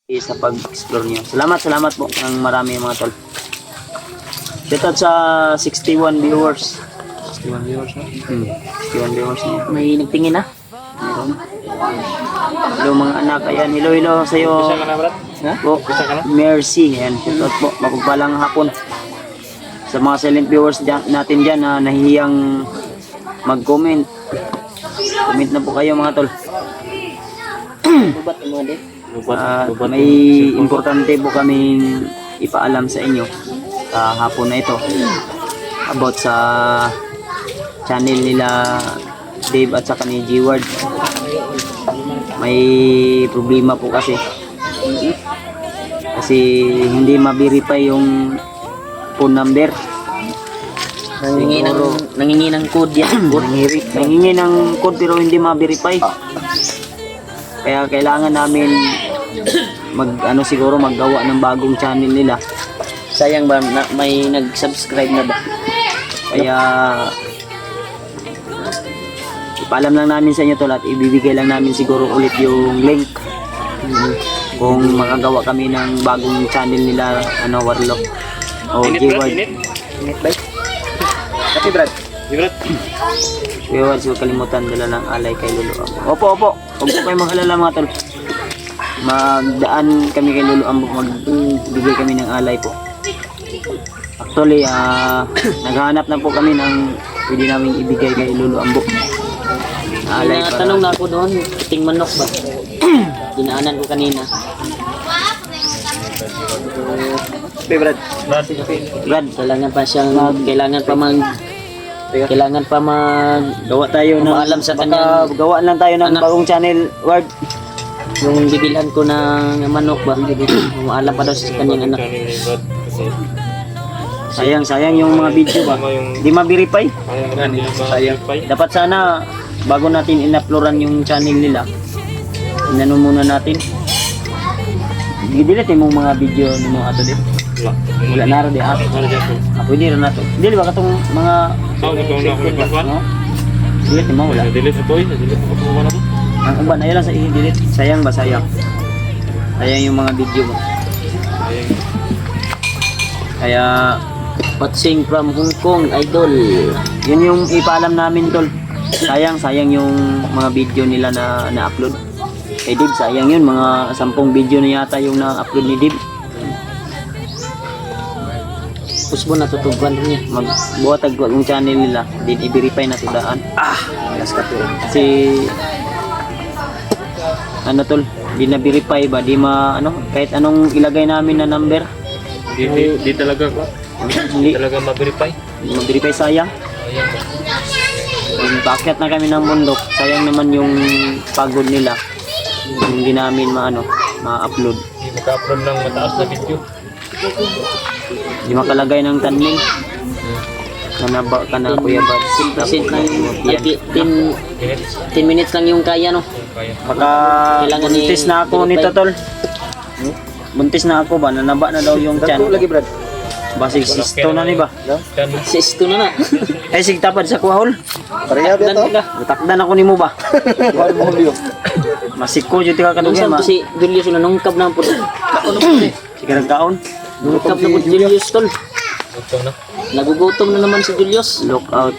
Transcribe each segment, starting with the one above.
sa pag-explore niyo. Salamat po ng marami mga tol. Shoutout sa 61 viewers. 61 viewers na? 61 viewers na. May nagtingin na. Meron. Hello mga anak. Ayan, hello sa iyo. Bisa ka na, Brad? Ha? Po, Mercy. Ayan, shoutout po. Mapagpalang hapon. Sa mga silent viewers natin dyan na nahihiyang mag-comment. Comment na po kayo mga tol. Bubat ang mga din. May importante po kaming ipaalam sa inyo sa hapon na ito about sa channel nila Dave at saka ni G-Ward. May problema po kasi hindi ma-verify yung phone number. Nangingi ng code yan. Nangingi ng code pero hindi ma-verify. Kaya kailangan namin siguro maggawa ng bagong channel nila. Sayang ba may nag-subscribe na ba? Kaya ipaalam lang namin sa inyo tol at ibibigay lang namin siguro ulit yung link kung makagawa kami ng bagong channel nila Warlock o G-Ward. Init ba? Tapi Brad. Di Brad. G-Ward, huwag kalimutan dala ng alay kay Lolo Ambok. Opo. Huwag po kayo mag-alala mga tol. Magdaan kami kay Lolo Ambok, magbigay kami ng alay po. Actually, naghahanap na po kami ng pwede namin ibigay kay Lolo Ambok. Alay para... Tanong na ako doon, puting manok ba? Dinaanan ko kanina. Tapi Brad. Brad, Kailangan pa gawa tayo ng Pumaalam sa kanya. Gawaan lang tayo ng Anak. bagong channel, Ward. yung bibilhan ko ng manok ba? Maalam pa daw sa kanyang anak. Sayang yung mga video ba. Di ma-verify. Sayang. Dapat sana bago natin in-uploadan yung channel nila, inano muna natin. Delete mo mga video ni mo ato din. Wala na rin di ato. Pwede rin na to. Dili ba katong mga no? Delete mo wala. Delete ito eh. Delete ko po na to. Ang uban na lang sa i-delete. Sayang ba sayang? Sayang yung mga video mo. Kaya Patsing from Hong Kong, idol. yun yung ipaalam namin tol. Sayang yung mga video nila na na-upload. Kay Dib, sayang yun. Mga 10 video na yata yung na-upload ni Dib. Pusbo na tutugan niya. Magbuhatag ko yung channel nila. Din i-verify na tudaan. Alas ka to. Kasi tol, di na-verify ba? Di kahit anong ilagay namin na number. Di talaga ko. Hindi Talaga ma-verify. ma-verify, sayang. Kung paakyat na kami ng bundok, sayang naman yung pagod nila. Hindi namin ma-upload. Di maka-upload ng mataas na video. Di makalagay ng thumbnail. Nanaba ka na Kuya Bads. 10% lang Yan. 10 minutes lang yung kaya no. Kaya. Baka Kailangan buntis na ako nito tol. Buntis na ako ba? Nanaba na daw yung tiyan. lagi Brad. Basig sisto na ni ba? Sisto na na. Ay sig tapad sa kuhol. Pareha ba to? Butakdan ako nimo ba? Wala mo hulyo. Masiko jud ka Nung kadugay saan ma. to si Julius na nungkab na po. Sigarang kaon. Nungkab na po si Julius tol. Ito na. Nagugutom na naman si Julius. Look out.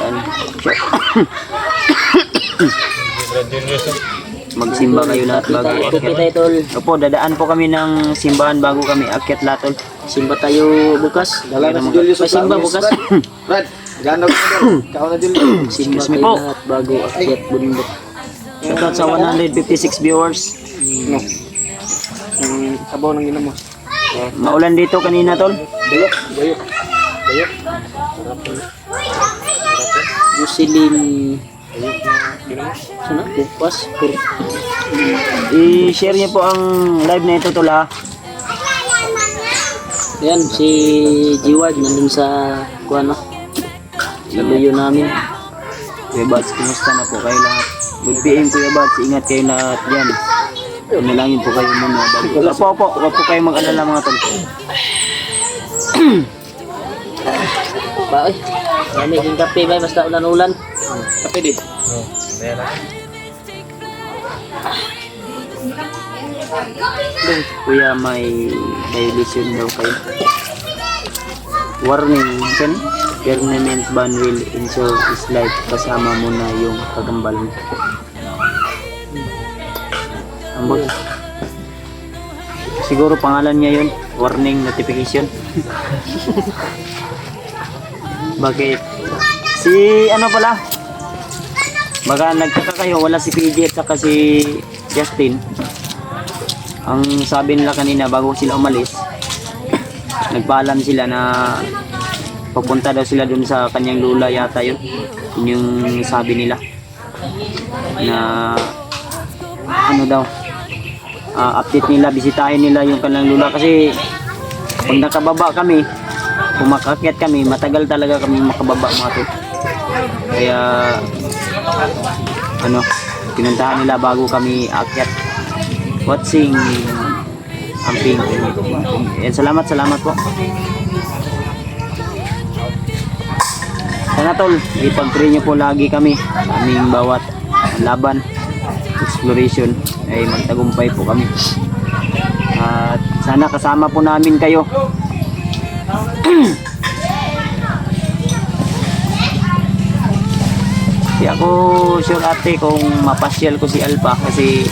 Yan. Brad Julius. Magsimba kayo lahat bago Kita akyat. tol. Opo, dadaan po kami ng simbahan bago kami akyat latol. Simba tayo bukas. Dala na si Julius May simba bukas. Brad, ganda ko na. Ikaw na Julius. Simba Excuse me tayo po. lahat bago akyat bundok. Shoutout sa 156 viewers. No. Yung sabaw ng ina mo. Maulan dito kanina tol. Bayok. Yusilin. Bayok na ina mo. Sana bukas. I-share niyo po ang live na ito tol ha. Yan si G-Ward nandun sa kuano. Sa luyo namin. Kuya Bads, kumusta na po kayo lahat? Good PM Kuya Bads, ingat kayo lahat dyan. Manalangin po kayo muna. Opo, huwag po kayo mag-alala mga tol. Ba oy. Marami yung kape ba basta ulan-ulan. Kape din. Oh, ayan na. Kuya, may violation daw kayo. Warning, kan? Permanent ban will ensure his life. Kasama mo na yung kagambal mo. Ambot. Siguro pangalan niya yun. Warning notification. Bakit? Si ano pala? Baka nagtaka kayo, wala si PJ at saka si Justin. Ang sabi nila kanina bago sila umalis, nagpaalam sila na papunta daw sila dun sa kanyang lula yata yun. Yun yung sabi nila. Na ano daw, update nila, bisitahin nila yung kanilang lula kasi pag nakababa kami, kung makakyat kami, matagal talaga kami makababa mga to. Kaya ano, pinuntahan nila bago kami akyat. Watching amping. Salamat po. Sana tol, ipag-pray nyo po lagi kami sa aming bawat laban, exploration ay magtagumpay po kami. At sana kasama po namin kayo. Di ako sure ate kung mapasyal ko si Alpha kasi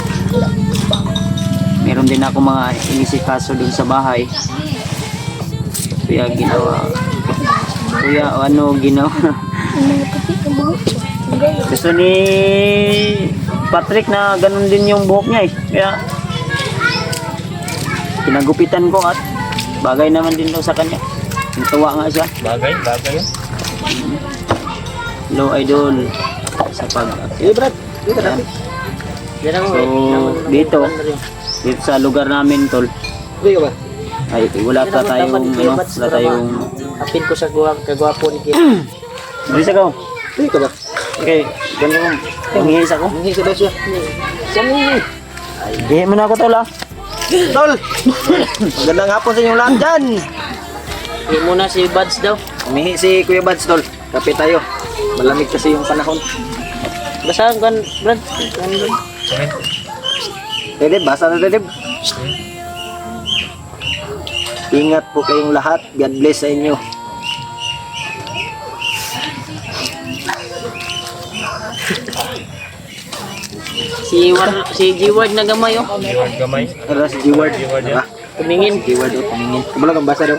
meron din ako mga inisikaso dun sa bahay. Kaya ano ginawa? Gusto ni Patrick na ganun din yung buhok niya eh. Kaya pinagupitan ko at bagay naman din daw sa kanya. Natuwa nga siya. Bagay yan. Hello idol sa pag Brad. Dito na. So dito sa lugar namin tol Dito ba? ay wala tayong Apin ko sa kagwapo ni Kit. Bisa ka. Dito ba? Okay, ganun ko. Hingis ako. Hingis daw siya. Sami. Dihin mo na ako tol ah. Tol! Magandang hapon sa inyong lahat dyan! Hindi muna si Buds daw. Umihi si Kuya Bads, tol. Kape tayo. Malamig kasi yung panahon. Basahan kan, Brad. Dedeb, basa na Dedeb. Ingat po kayong lahat. God bless sa inyo. Si G-Word na gamay oh. Gamay. Ano si G-Word? Tumingin. G-Word o tumingin. Kumbalang ang basa daw.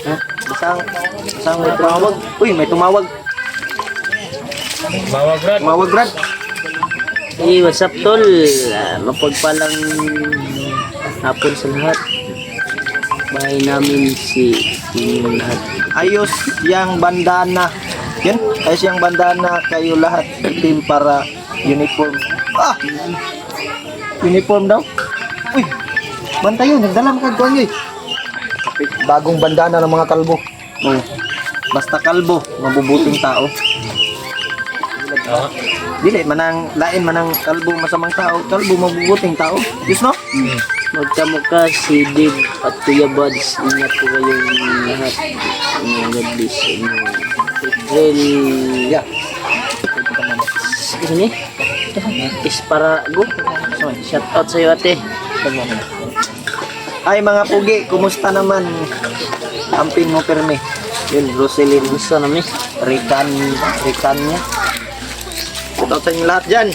Ha? Basang may tumawag. Uy, may tumawag. Tumawag, Brad. Hey, what's up tol? Mapagpalang hapon sa lahat. Bahay namin si inyong lahat. Ayos yang bandana. Yan, ayos yang bandana kayo lahat. Itim para uniform. Ah! Uniform daw? Uy! Bantay yun, nagdalang kagawang yun. Bagong bandana ng mga kalbo. Oh. Basta kalbo, mabubuting tao. Dili, lain manang kalbo masamang tao. Kalbo, mabubuting tao. Yes, no? Magkamukha si Dib at Kuya Buds. Ingat po kayong lahat. God bless sa inyo. April. Yeah. Ini? Isparago. Shout out sa iyo ate. Ay mga pugi, kumusta naman? Amping mo perme. Yun, Roselyn. Gusto namin. Rican niya. Shout out sa inyo lahat dyan.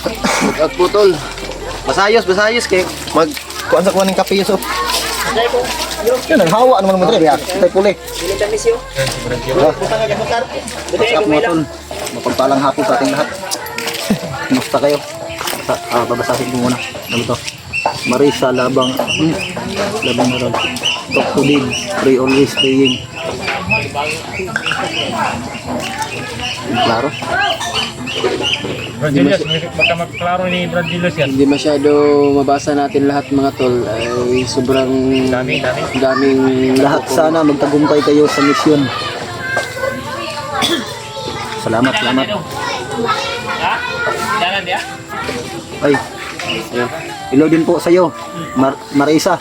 Shout out po tol. Basayos kay kuan sa kuan ng kape so. Yun, ang hawa naman mo dre ya. Tay puli. What's up mga tol? Mapagpalang hapon sa ating lahat. Kumusta kayo? Babasahin ko muna. Ano to? Marisa labang naral. Talk to Dib. Pray always praying. Klaro? Brad Julius, baka magklaro ni Brad Julius yan. Hindi masyado mabasa natin lahat mga tol. Ay sobrang daming Lahat sana magtagumpay kayo sa misyon. Salamat. Jalan dia. Ay. Hello din po sa iyo. Marisa.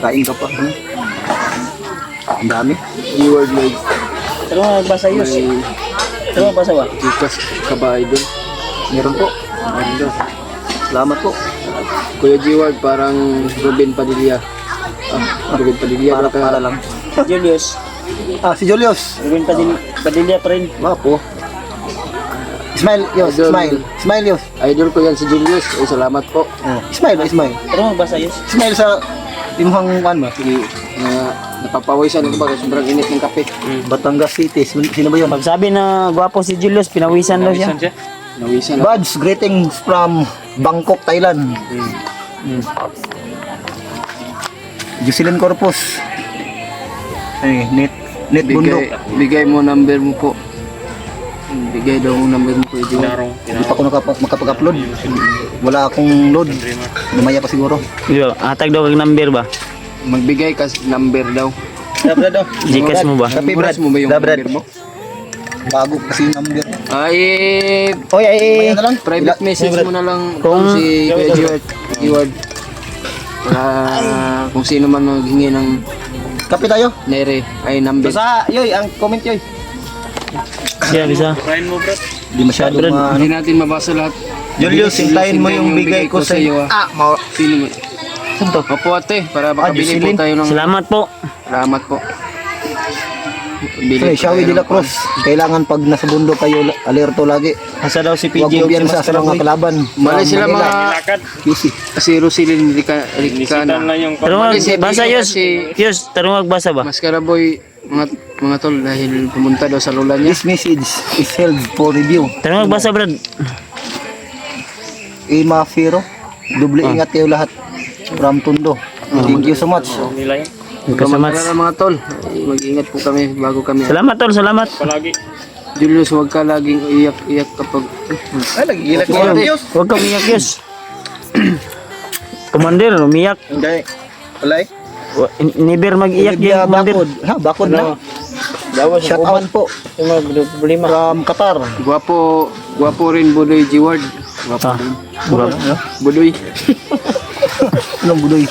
Kain ka pa. Ang dami. keyword like Pero magbasa yun. Pero magbasa ba? Kikas kabahay doon. Meron po. Salamat po. Kuya G-Ward, parang Ruben Padilla. Ruben Padilla. Para lang. Julius. Si Julius. Ruben Padilla pa rin. Wapo. Smile, Yos. Idol. Smile. Smile, Yos. Idol ko yan si Julius. Salamat po. Smile, smile. Pero magbasa Yus. Smile sa imuhang kan ba? Sige, napapawisan ako ba? Sobrang init ng kape. Batangas City. Sino ba yun? Pagsabi na gwapo si Julius, pinawisan daw siya. Nawisan ako. Buds, greetings from Bangkok, Thailand. Jocelyn Corpus. Ay, net bundok. Bigay mo number mo po. Bigay daw mo number mo po. Hindi pa ako makapag-upload. Wala akong load. Lumaya pa siguro. Yo, atag daw kag number ba? Magbigay ka number daw. Brad, oh. Gcash mo ba? Kape, Brad. Oras mo ba yung Brad. number mo? Bago kasi yung number. Ay, Oy, ay, na lang. private message mo na lang Kung- si Kuya G-Ward. Para kung sino man maghingi ng Kape tayo. nere ay number. Basta, yoy, ang comment yoy. Siya bisa. Hindi masyado ma... Hindi natin mabasa lahat. Julius, hintayin mo yung bigay ko sa iyo. Sino mo? Opo ate, para makabili po Jocelyn. tayo ng... Salamat po. Salamat po. Bili Hey, po Shawi tayo de la ng- Cruz. Kailangan pag nasa bundok kayo, alerto lagi. Asa daw si Huwag PG mo sa mga kalaban. Mali sila Manila. mga... Easy. Si Rosilin Ricana. Tarong Kasi basa bigay Yus. kasi- Yus, tarong magbasa ba? Mascara boy, mga tol, dahil pumunta daw sa lola niya. This message is held for review. Tarong magbasa Brad. Ima Firo. Doble ingat kayo lahat. From Tondo. Thank you so much. Kasamat. Kamagkala mga tol, ay, mag-ingat po kami bago kami. Salamat tol, salamat. Julius, huwag ka laging iyak-iyak kapag... Ay, nagigilak Huwag huwag kang umiyak Yus. Commander, umiyak. Hindi. Alay. Never mag-iyak Olivia yan, Commander. Bakod. Ha, Bakod na. Shout out po. From Qatar. Gwapo rin Budoy G-Ward. Gwapo Ah, rin. guwapo. Budoy. Anong budoy?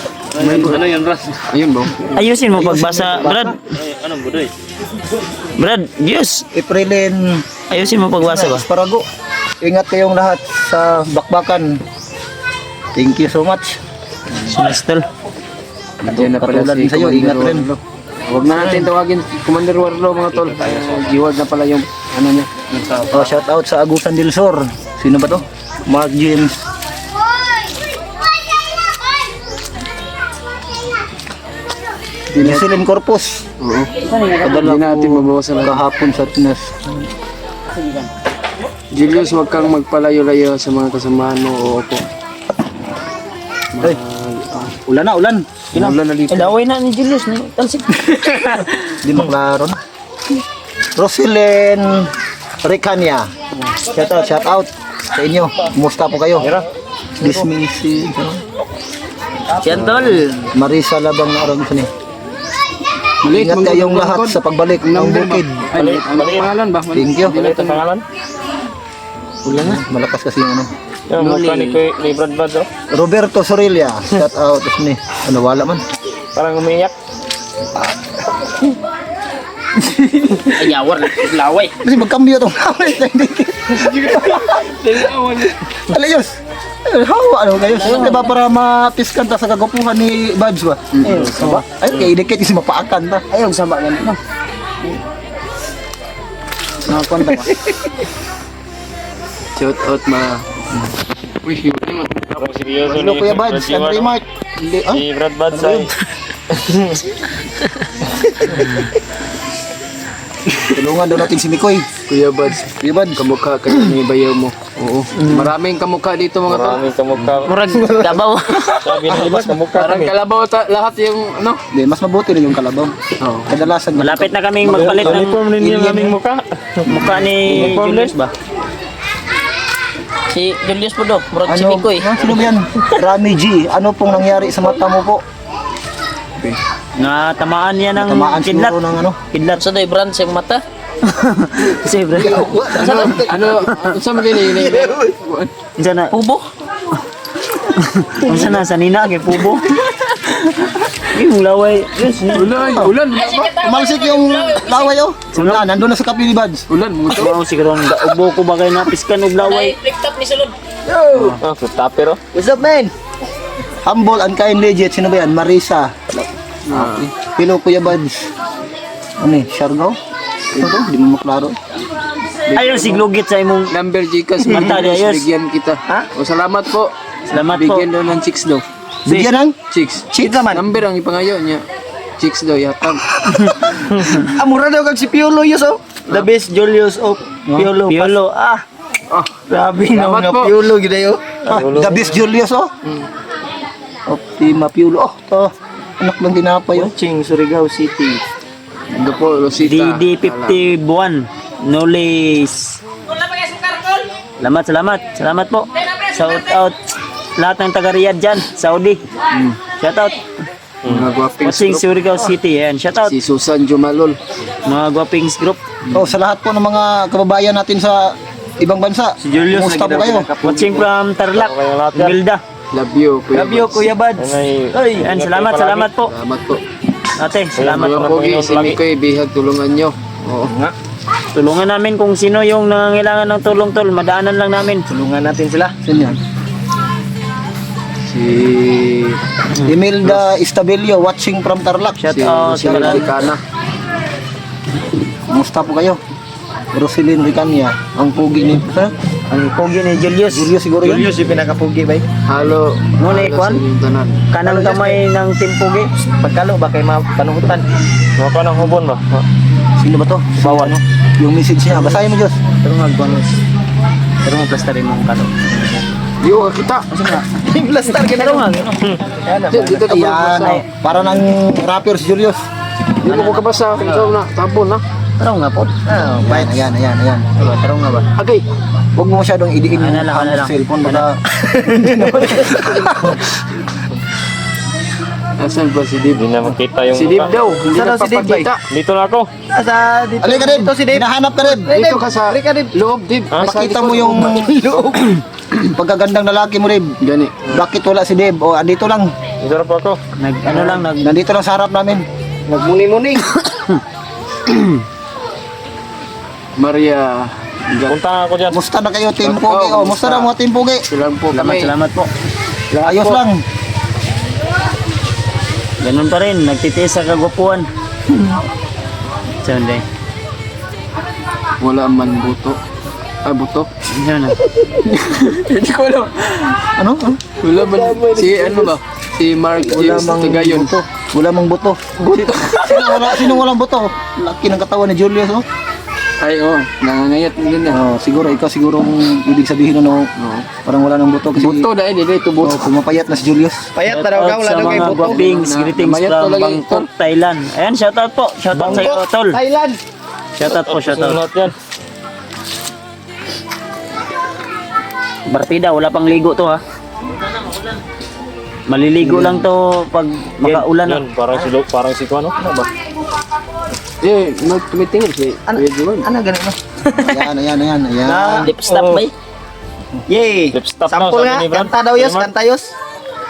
Ayun ba? Ayusin mo pagbasa, Brad. Anong budoy? Brad, Yus. Aprilin Ayusin mo pagbasa ba? Parago. Ingat kayong lahat sa bakbakan. Thank you so much. Sinestel. Diyan na pala Katulad si din sa'yo, Commander ingat rin. Warlo. Huwag na natin tawagin Commander Warlo mga tol. G-Ward na pala yung ano niya. Oh, shout out sa Agusan del Sur. Sino ba to? Mark James. Jocelyn Corpus. Oo. Hindi natin mabawasan lang. Kahapon sa Tinas. Julius, huwag kang magpalayo-layo sa mga kasamahan mo. Oo po. Ay, ulan na, ulan. Ulan na dito. Daway na ni Julius. Talsik. Di maklaro na. Roselyn Ricania. Shout out sa inyo. Kumusta po kayo? Dismissy. Yan tol. Marisa Labang na araw sa ni. Maliit, Ingat kayong lahat sa pagbalik ng number ba? bukid. Ay, ano pangalan ba? Thank you. Hindi natin pangalan? Ulan na. Malakas kasi yung ano. Yung mukha ni Brad Brad oh. Roberto Sorilla. Shout out sa ni. Ano, wala man. Parang umiyak. Ayawar, laway. Kasi magkambyo itong haway. Alayos. Hawa ano kayo? Diba para mapiskan ta sa kagupuhan ni Buds ba? Saba? Ay, kaya idikit yung mapaakan ta. Ayaw sama yan. No? Nakakonta ba? Shout out mga... Uy, yun mo. Hello Kuya Buds, Andre Mark. Ah, Si Brad Brad sa tulungan daw natin si Mikoy. Kuya Buds, Kuya Buds. kamukha ka ni bayaw mo. Oo. Maraming kamukha dito mga tol. Murag Dabaw. Sabi ng ibas kamukha Parang kalabaw lahat yung ano. Hindi, mas mabuti rin yung kalabaw. Oo. Kadalasan Malapit na kaming magpalit ng alien mukha. Mukha ni Julius ba? Si Julius po do, murag si Mikoy. Sino ba yan? Rami G. Ano pong nangyari sa mata mo po? Na tamaan niya ng Tamaan kidlat. siguro ng ano? Kidlat sa day brand sa mata. Kasi brand. Ano sa mga ini? Isa na pubo. Isa na sa nina kay pubo. Yung laway. Yes. Ulan. Malsik yung laway oh. Nandun na sa kape ni Buds. Ulan mo to. Mao siguro ang ubo ko ba kay napiskan og laway. Liktap ni Sulod. Yo! Oh, tapero. What's up, man? Humble and kind legit. Sino ba yan? Marisa. Okay. Pilo Kuya Buds. Ano eh? Siargao? Ito to? Di mo maklaro. Ayun, siglugit sa imong Number Gcash mo. Manta, ayos. Bigyan kita. Ha? O salamat po. Salamat po. Bigyan daw ng chicks daw. Bigyan ng? Chicks. Cheat naman. Number ang ipangayo niya. Chicks daw yatag. Mura daw kag si Piolo yus oh. The best Julius of Piolo. Piolo. Ah, Oh, Grabe na Salamat nga po. Piolo gid ayo. The best Julius oh. Optima Piolo. Oh, to. Anak lang dinapay oh. Watching Surigao City. ando po, Rosita. DD51. Nolis. Salamat po. Shout out lahat ng taga Riyadh dyan, Saudi. Shout out. Mga guwapings Watching group. Surigao City. Ayan, shout out. Si Susan Jumalol. Mga guwapings group. Oh, sa lahat po ng mga kababayan natin sa ibang bansa. Si Julius, Kumusta po kayo? Watching from Tarlac, Gilda. Love you, Kuya Buds. Kuya Buds. Ay, ayan, salamat po. Salamat po. Ate, salamat Mga po. pogi, si Mikoy, bihag tulungan nyo. Oo. Tulungan namin kung sino yung nangangailangan ng tulong tol. Madaanan lang namin. Tulungan natin sila. Sino yan? Si... Imelda Istabelio watching from Tarlac. Shout Si out sa Rosalie mga Ricana. Kumusta po kayo? Roselyn Ricania. Ang pugi ni... ang pogi ni Julius. Julius siguro yun? Julius yung pinakapugi ba? Halo. Muna, halo Kwan? sa inyong tanan. Kanang kamay ng Team Pogi. Pagkalo ba kay panuhutan? Mga pa ng hubon ba? Sino ba to? Bawan. Yung message niya. Basahin mo Diyos. Pero magbanos. Pero magplastarin mo ang kano. Yo, kita. Yung plastar ka Pero nga, Dito ka Ayan. ba? Para ng rapper si Julius. Dito ko kabasa. Ikaw na. Tapon na. pero nga po. Ah, fine. Ayan. Pero nga ba? Agay. Huwag mo masyadong idiin Ano yung lang, ano lang. cellphone. Baka... Asan ba si Dib? Hindi na makita yung Si Dib mukha. daw. Hindi Saan na daw si Dib, papakita. Dito na ako. Alika rin. Hinahanap ka rin. Dito ka sa loob, Dib. Sa Pakita likod. mo yung pagkagandang lalaki mo, Deb. Gani. Bakit wala si Deb? O, andito lang. Dito na po ako. Nandito lang sa harap namin. Nagmuni-muni. Maria. Punta nga ako dyan. Musta na kayo, Team Pugi? O, musta na mga Team Pugi? Silang po kami. Salamat po. Ayos lang. Ganun pa rin. Nagtitiis sa kagwapuan. So, hindi. Wala man buto. Ay, buto. Ano na? Hindi ko alam. Ano? Wala man. Si ano ba? Si Mark James Tagayon. buto. Wala mang buto. Sino walang buto? Laki ng katawan ni Julius, oh. Ay, oh. Nangangayat din na. Oh, siguro ikaw siguro ang ibig sabihin no, parang wala nang buto kasi Buto dahil hindi ito oh, buto. pumapayat na si Julius. Shout out sa mga guwapings. Greetings Namayat from talaga Bangkok, Thailand. Ayan, shout out po. Shout out sa iyo, tol. Thailand. Shout out po, shout out. Lahat yan. Partida, wala pang ligo to ha. Maliligo lang to pag makaulan na. Yan, parang si Kuano. Ano ba? Eh, tumitingin si Kuya Juan. Ano ganun no? Ayan. Lip stop ba eh? Yay. Lip stop na sa Mini Brand. kanta yos.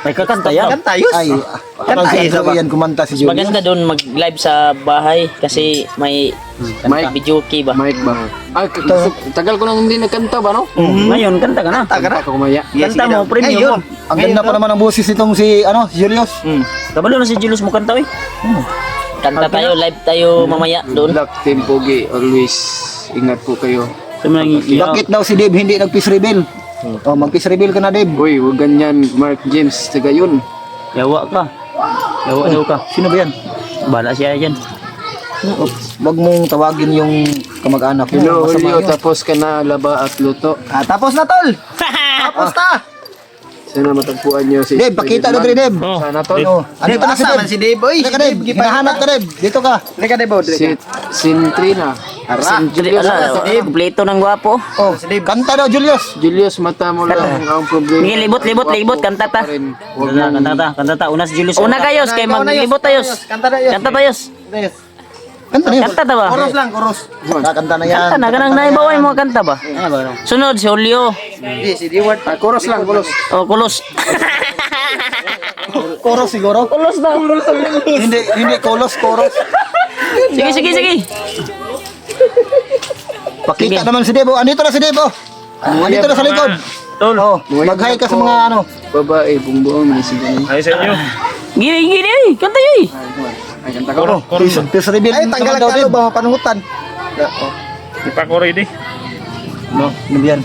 May kakanta yan. Kanta yos. Ay, parang si Andrew yan kumanta si Julius. Maganda doon mag-live sa bahay kasi may Mike. video key ba? Mike ba? Ay, tagal ko nang hindi nagkanta ba, no? Ngayon, kanta ka na. Kanta ko kumaya. Kanta mo, premium mo. Ang ganda pa naman ang boses nitong si Julius. Kabalo na si Julius mo kanta eh. Kanta tayo, live tayo mamaya doon. Black Team Pogi, always ingat po kayo. So, Bakit daw si Dave hindi nag-peace reveal? Oh, mag-peace reveal ka na, Dave. Uy, huwag ganyan, Mark James, Tagayon. Yawa ka. Yawa daw ka. Sino ba yan? Bala siya dyan. Wag mong tawagin yung kamag-anak mo. Hello, Masama Julio, yun. tapos ka na laba at luto. Tapos na, tol. Tapos na. Sana matagpuan niyo si Dave, pakita na rin, Dave. Sana to. Oh, andito na si Dave. si Dave, boy. Teka, Dave. Hinahanap ka, Dave. Dito ka. Teka, Dave, boy. Si Sintrina. Kompleto ng gwapo. Oh, kanta daw, Julius. Julius, mata mo lang ang problema. Sige, libot, kanta ta. Huwag Kanta ta. Una si Julius. Una kayos, kay maglibot tayos. Kanta na yun. Kanta tayos. Kanta na yun. Kanta ta ba? Chorus lang, chorus. Kanta na yan. Kanta na, ganang naibaway mo kanta ba? Sunod, si Julio. Hindi, si Deward. Chorus lang, chorus. O, kulos. Chorus siguro. Kulos na. Hindi chorus. Sige. Pakita naman si Dave. Oh, andito na si Dave. Oh. Andito na sa likod. tol. Oh, mag-hi ka sa mga ano. Babae, bumbuang, manisigan. Ay sa inyo. Gini, gini, kanta yun. Ay, kanta Koro, koro. Peace reveal. Ay, tanggal ang kalo ba panuhutan. Di pa ko ready. No, ano yan?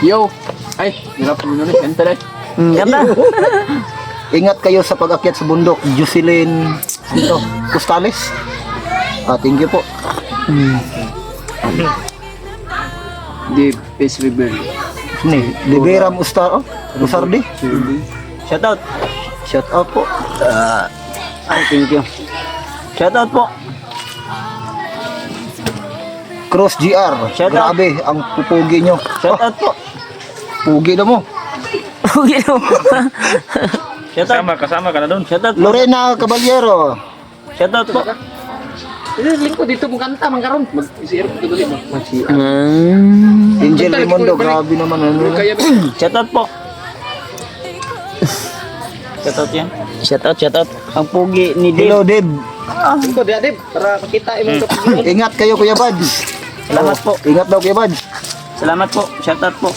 Yo! Ay, hirap mo nun eh. Kanta lang. Kanta. Ingat kayo sa pag-akyat sa bundok. Jocelyn ito, Costales. Thank you po. Di, Peace Rebel. Ni, Liberam Usardi. Shout out. Shout out po. Thank you. Shout out po. Cross GR. Shout out. Grabe, ang pupugi nyo. Shout out po. Pugi na mo. Shout out. Kasama ka na doon. Shout out po. Lorena Caballero. Shout out po. Lingko dito mo kanta, mangkaroon. Mag-isir ko dito mo. Angel Rimondo, grabe naman. Ano. Kaya Shout out po. Shout out yan. Shout out. Ang pugi ni Dave. Hello, Deb. Lingko, Dib, para makita imong kapag Ingat kayo, Kuya Bads. Salamat po. Ingat daw, Kuya Bads. Salamat po. Shout out po.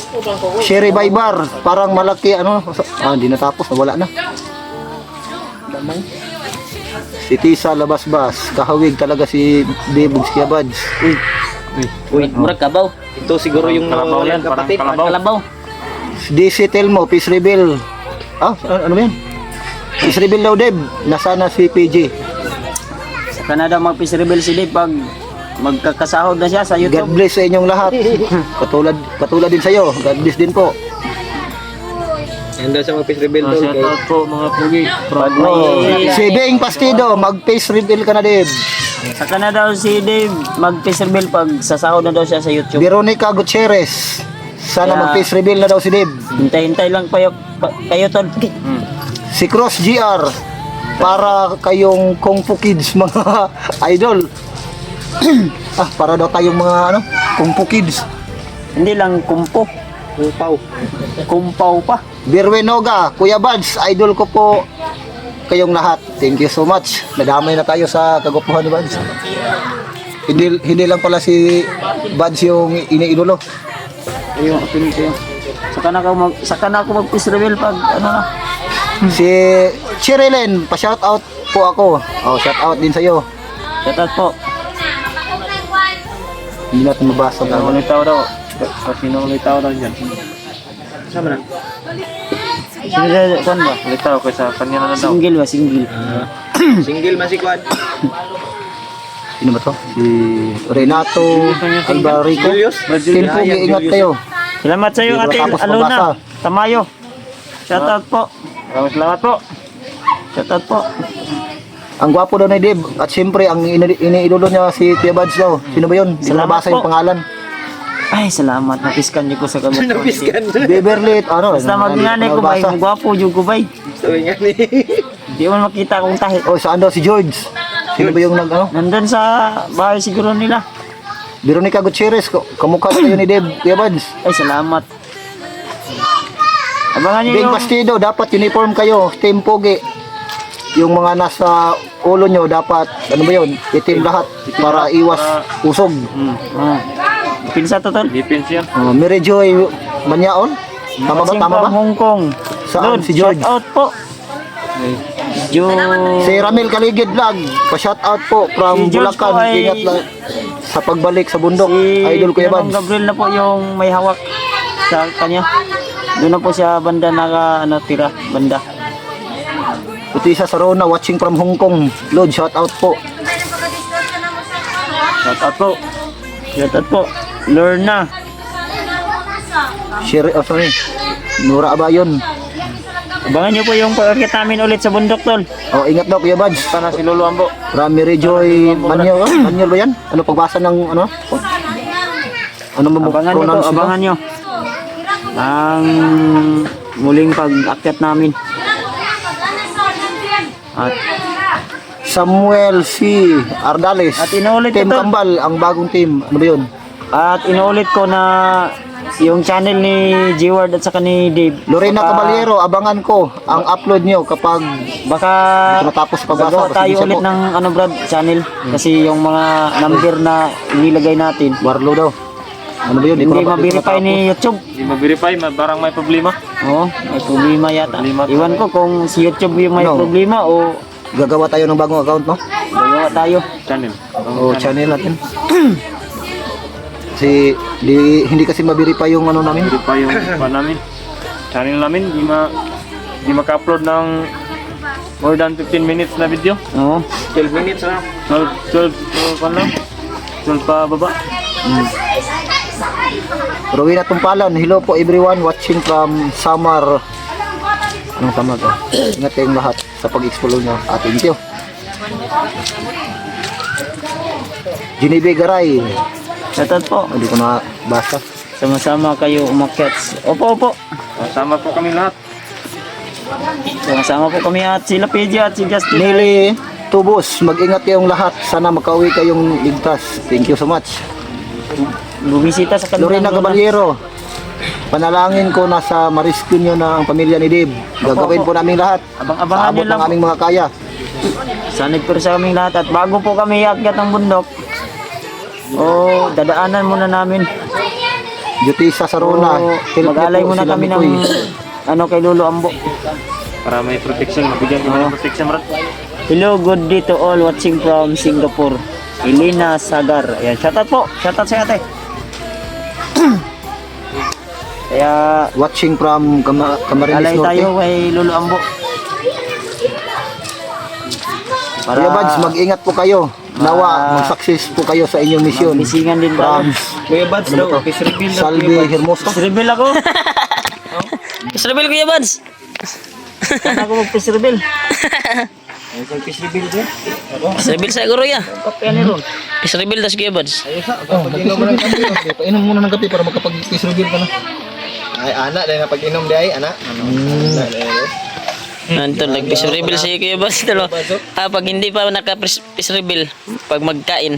Sherry Baybar, parang malaki, ano. Hindi natapos, nawala na. Si Tisa Labasbas, kahawig talaga si Deb Kuya Bads. Uy, murag kabaw. ito siguro yung Kalabaw yan, parang kapatid. kalabaw. Kalabaw. DC Telmo, Peace Reveal. Ano ba yan? Peace Reveal daw, Deb. Nasana si PG. Saka na daw mag-peace reveal si Dave pag magkakasahod na siya sa God YouTube. bless sa inyong lahat. Katulad din sa'yo. God bless din po. Yan daw sa mga Peace Rebel Oh, shout out po mga pugi. Pag may... Si Bing Pastido, mag-face reveal ka na, Deb. Saka na daw si Dave mag-peace reveal pag sasahod na daw siya sa YouTube. Veronica Gutierrez. Sana Yeah. mag-face reveal na daw si Deb. Hintay-hintay lang kayo tol. Si Cross GR. Para kayong Kung Fu Kids, mga idol. Para daw tayong mga ano, Kung Fu Kids. Hindi lang kumpo. Kumpaw pa. Birwenoga, Kuya Bads, idol ko po kayong lahat. Thank you so much. Nadamay na tayo sa kagupuhan ni Bads. Hindi lang pala si Bads yung iniidolo. Ayun, opinion ko yun. Saka na ako mag-peace reveal pag ano na. Si Cherylen, pa-shout out po ako. Shout out din sa'yo. Shout out po. Hindi natin mabasa Sino na. ulit tao daw? Sino ulit tao daw dyan? Sama na. Kuan ba? Ulit tao kaysa kanya na lang daw. Single ba? Single. Single man si Kwan. Sino ba to? Si Renato Albarico. Team Pugi, ingat kayo. Salamat sa iyo, Hindi Ate ko tapos Alona. mabasa. Tamayo. Shout out po. Maraming salamat po. Shout out po. Ang gwapo daw ni Deb. At siyempre, ang iniidolo niya si Kuya Bads daw. Sino ba yun? Hindi ko Salamat nabasa yung po. pangalan. Ay, salamat. Napiskan niyo ko sa kamot. Napiskan. Beverly, ano? Basta magnganay ko bay. Gwapo yung ko bay. Sabi nga ni. Di mo makita kung tahi. Saan daw si George? Sino ba yung Nandun sa bahay siguro nila. Veronica Gutierrez, kamukha kayo ni Deb, Kuya Bads. Ay, salamat. Abangan niyo Bing yung... Pastido, dapat uniform kayo, Team Pugi. Yung mga nasa ulo nyo, dapat, ano ba yun, itim lahat para iwas usog. Pinsa to, tol. Defense yan. Mary Joy Banyaon? Tama ba? Watching Tama ba? from Hong Kong. Saan? Lord, Si George? shout out po. Si Ramil Kaligid Vlog, pa-shout out po from Si George Bulacan. po ay- Ingat lang sa pagbalik sa bundok. Si Idol Kuya Manong Bads. Gabriel na po yung may hawak sa kanya. Doon na po siya banda tira, banda. Utisa Sarona, watching from Hong Kong. Lord, shout out po. Shout out po. Shout out po. Lorna. Sorry. Nura Abayon. Abangan niyo po yung pag-akit namin ulit sa bundok, tol. Ingat daw Kuya Bads. Sana si Lolo Ambo. Rami Rejoy Manuel, Manuel ba yan? Ano pagbasa ng ano? Ano mo Abangan niyo po, pronounce nito? abangan niyo. Ang muling pag-akyat namin. At Samuel C. Ardales. At inuulit Team ito. Kambal, ang bagong team. Ano ba yun? At inuulit ko na yung channel ni G-Ward at saka ni Dave. Lorena Baka- Caballero, abangan ko ang upload nyo kapag Baka natapos sa pagbasa. gagawa tayo Pasensya ulit po. ng channel kasi yung mga number na inilagay natin Warlo daw. Ano ba yun? Hindi ma-verify ni YouTube. Hindi ma-verify, parang may problema. Oo, may problema yata. Problema. Iwan ko kung si YouTube yung may No. problema o Gagawa tayo ng bagong account, no? gagawa tayo. Channel. O channel natin. Kasi hindi kasi ma-verify yung ano namin. Verify yung namin. Channel namin, di maka-upload ng more than 15 minutes na video. Oo. 12 minutes na. 12 pa lang. 12 pa baba. Rowena Tumpalan, hello po everyone watching from Samar. Anong Samar to? Ingat kayong lahat sa pag-explore nyo. Thank you. Genevieve Garay. Shoutout po. Hindi ko na basta. Sama-sama kayo umakyat. Opo. Sama po kami lahat. Sama-sama po kami at sila PJ at si Justin. Nelly Tubos, mag-ingat kayong lahat. Sana makauwi kayong ligtas. Thank you so much. Bumisita sa Lorena Caballero, panalangin ko na sa ma-rescue nyo na ang pamilya ni Dave. Gagawin po namin lahat. Abang-abangan Sa abot nyo lang ng aming mga kaya. Sanib pero sa kaming lahat at bago po kami iakyat ng bundok, dadaanan muna namin. Jutisa Sarona, Mag-alay muna kami ng kay Lolo Ambo. Para may protection, mabigyan kami ng protection, Brad. Hello, good day to all watching from Singapore. Elena Sagar. Ayan, shoutout po. Shoutout sa ate. Kaya Watching from Camarines alay Norte. tayo kay Lolo Ambo. Kuya Bads, mag-ingat po kayo. Nawa, mag-success po kayo sa inyong misyon. Bisingan din tayo. From Kuya Bads daw, peace reveal Salve Hermoso. Peace reveal ako. Peace reveal, Kuya Bads. Saan ako mag-peace reveal? Ay, peace reveal din. Peace reveal sa guro ya. Kapya ni Ron. Peace reveal tas Kuya Bads. Pag-inom mo ng kape. Painom muna ng kape para makapag-peace reveal ka na. Ay, anak, dahil na pag-inom di ay, anak. Nantol, nag-peace reveal si Kuya Bads. Pag hindi pa naka-peace reveal, pag magkain.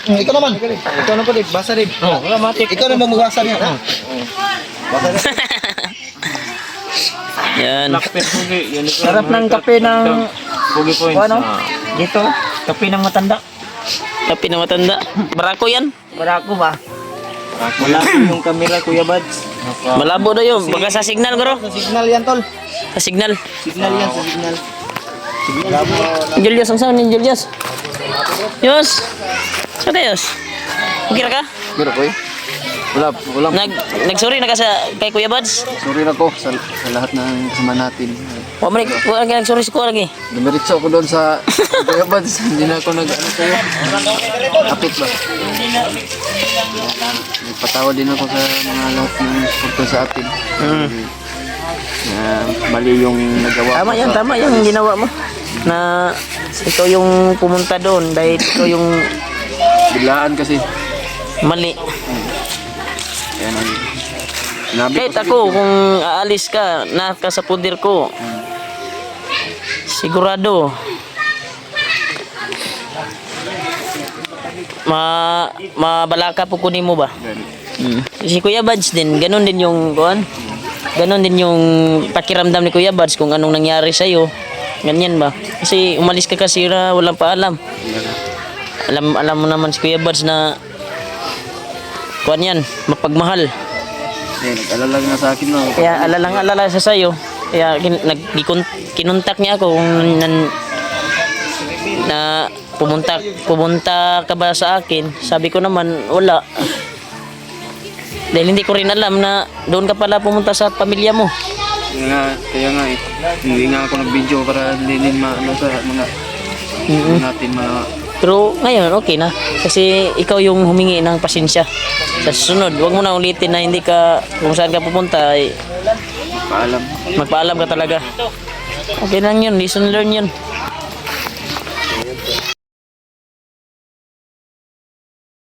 Ikaw naman. Ikaw naman po, Dave. Basa, Dave. Ikaw naman magbasa niya. Basa, Dave. Yan. Sarap ng kape ng Pugi points. ano? Dito, kape ng matanda. Kapi na matanda. Barako yan. Para ako ba? Wala ko yung camera, Kuya Bads. Malabo na yun. Baka sa signal, guro. Sa signal yan, tol. Sa signal. Signal yan, sa signal. Julius, ang saan ni Julius? Yus. Saan tayo, Yus? Okay na ka? Pero ko wala. Nag-sorry na ka sa kay Kuya Bads? Sorry na ko sa lahat ng kasama natin. Wala ka nag-sorry sa ko lagi. Dumiritso ako doon sa Kuya Bads. Hindi na ako nag-ano sa'yo. Kapit ba? Nagpatawa din ako sa mga lahat ng suporta sa atin. Mali yung nagawa Tama yan, tama yung ginawa mo. Na ikaw yung pumunta doon dahil ikaw yung Biglaan kasi. mali. Kaya sinabi Kahit ako, kung aalis ka, sa pudir ko, sigurado, mabalaka po kunin mo ba? Si Kuya Bads din, ganun din yung kuan. Ganun din yung pakiramdam ni Kuya Bads kung anong nangyari sa iyo. Ganyan ba? Kasi umalis ka kasi na walang paalam. Alam mo naman si Kuya Bads na kuan yan, mapagmahal. nag-alala na sa akin na. Kaya alalang-alala siya sa'yo. Kaya kinuntak niya ako kung na pumunta ka ba sa akin. Sabi ko naman, wala. Dahil hindi ko rin alam na doon ka pala pumunta sa pamilya mo. Kaya nga eh. Hindi nga ako nag-video para hindi din maano sa mga natin Pero ngayon, okay na. Kasi ikaw yung humingi ng pasensya. Sa susunod, huwag mo na ulitin na hindi ka, kung saan ka pupunta, ay paalam. magpaalam ka talaga. Okay lang yun, lesson learned yun.